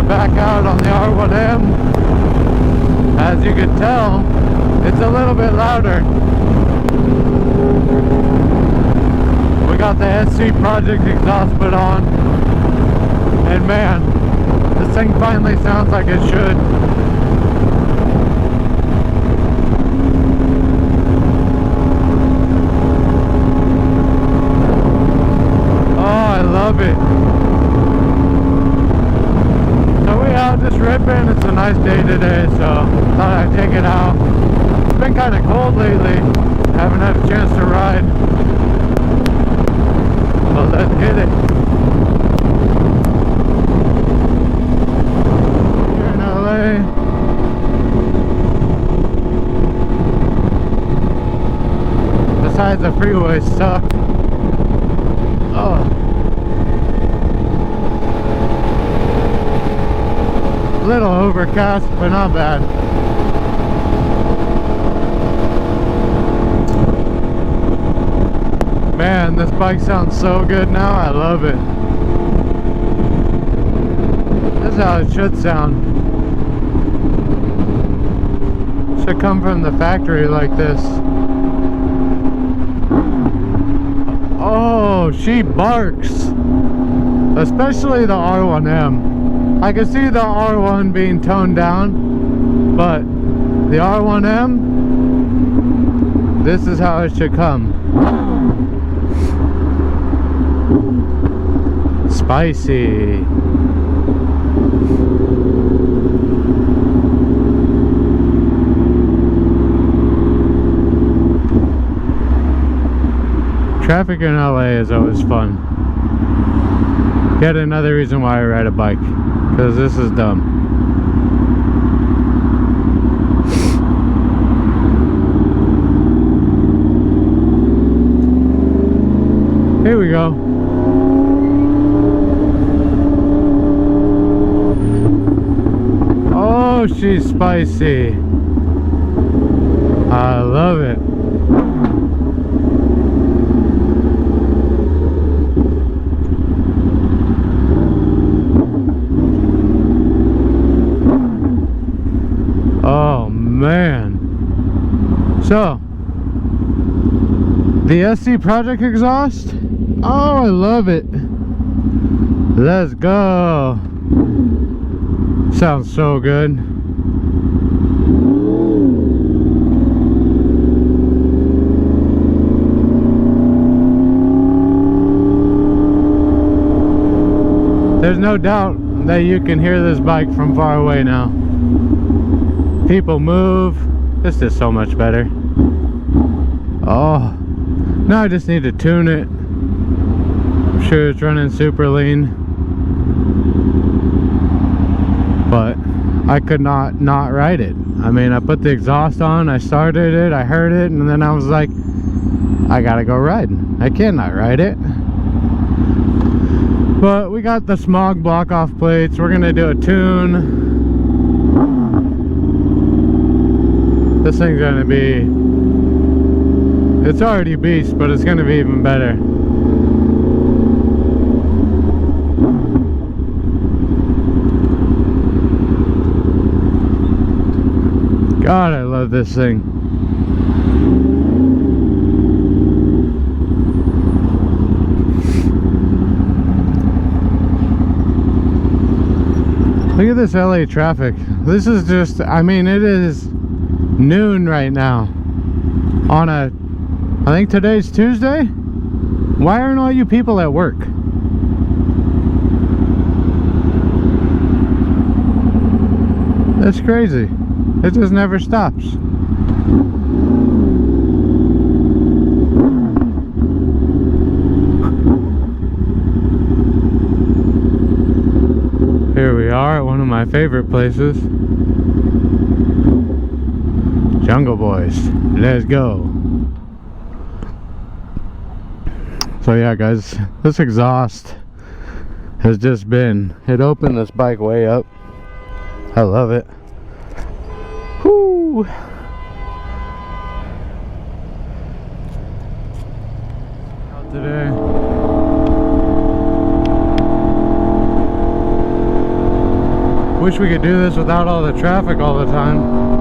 are back out on the R1M. As you can tell, it's a little bit louder. We got the SC Project exhaust put on, and man, this thing finally sounds like it should. Oh, I love it. So we out just ripping. It's a nice day today, so thought I'd take it out. It's been kind of cold lately. Haven't had a chance to ride. But let's hit it. Here in LA. Besides, the freeways suck. Oh. A little overcast, but not bad. Man, this bike sounds so good now. I love it. This is how it should sound. Should come from the factory like this. Oh, she barks. Especially the R1M. I can see the R1 being toned down, but the R1M, this is how it should come. Spicy. Traffic in LA is always fun. Yet another reason why I ride a bike, because this is dumb. Here we go. Oh, she's spicy. I love it. Oh man. So, the SC Project exhaust. Oh, I love it. Let's go. Sounds so good. There's no doubt that you can hear this bike from far away now. People move. This is so much better. Oh, now I just need to tune it. I'm sure it's running super lean, but I could not ride it. I mean, I put the exhaust on, I started it, I heard it, and then I was like, I gotta go ride. I cannot ride it. But we got the smog block off plates. We're gonna do a tune. This thing's gonna be, it's already beast, but it's gonna be even better. God, I love this thing. Look at this LA traffic. This is just, I mean, it is noon right now on I think today's Tuesday. Why aren't all you people at work? That's crazy. It just never stops. Here we are at one of my favorite places. Jungle Boys. Let's go. So yeah guys, this exhaust has just been, it opened this bike way up. I love it. Whoo! Out today. Wish we could do this without all the traffic all the time.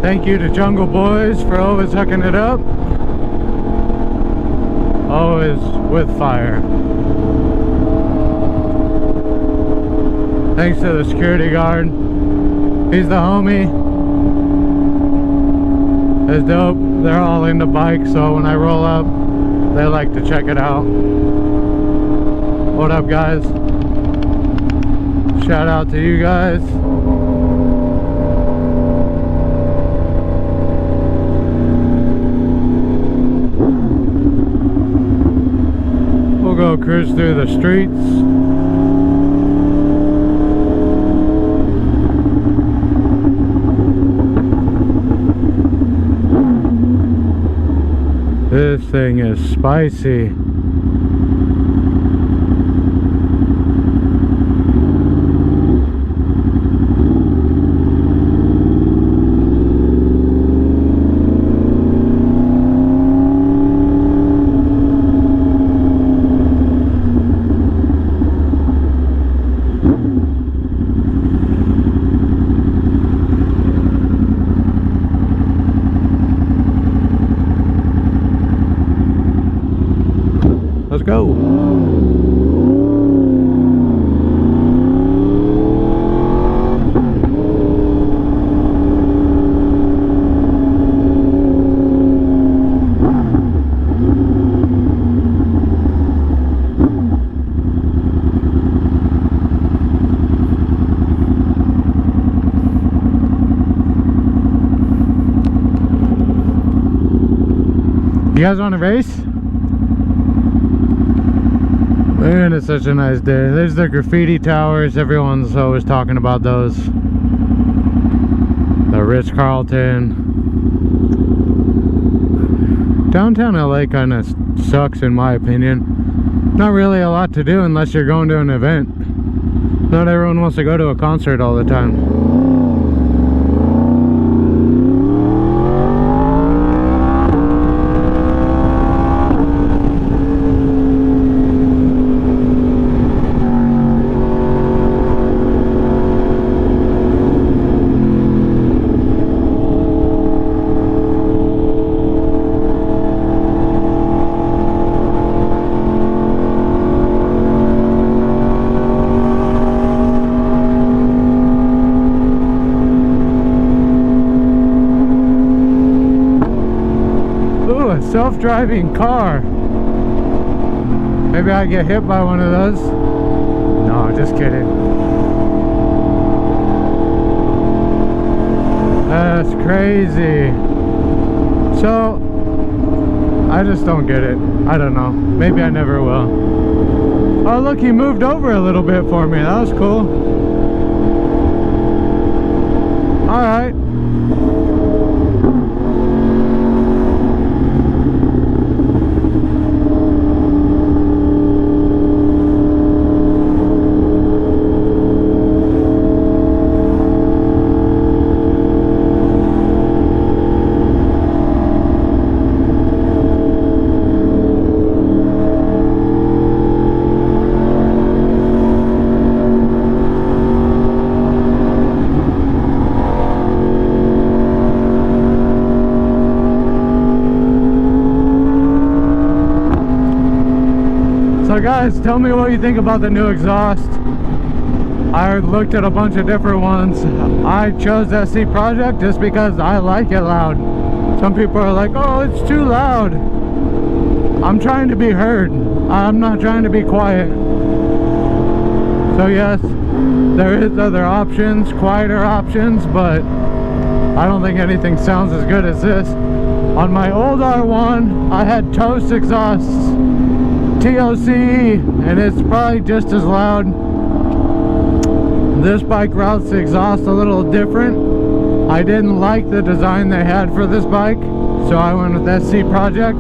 Thank you to Jungle Boys for always hooking it up. Always with fire. Thanks to the security guard. He's the homie. It's dope. They're all into bikes, so when I roll up, they like to check it out. What up, guys? Shout out to you guys. Go cruise through the streets. This thing is spicy. Let's go. You guys want to race? Man, it's such a nice day. There's the graffiti towers. Everyone's always talking about those. The Ritz-Carlton. Downtown LA kind of sucks in my opinion. Not really a lot to do unless you're going to an event. Not everyone wants to go to a concert all the time. Self-driving car. Maybe I get hit by one of those. No, just kidding. That's crazy. So I just don't get it. I don't know. Maybe I never will. Oh look, he moved over a little bit for me. That was cool. Alright. So guys, tell me what you think about the new exhaust. I looked at a bunch of different ones. I chose SC Project just because I like it loud. Some people are like, oh, it's too loud. I'm trying to be heard. I'm not trying to be quiet. So yes, there is other options, quieter options, but I don't think anything sounds as good as this. On my old R1, I had Toast exhausts, TOC, and it's probably just as loud. This bike routes the exhaust a little different. I didn't like the design they had for this bike, so I went with SC Project.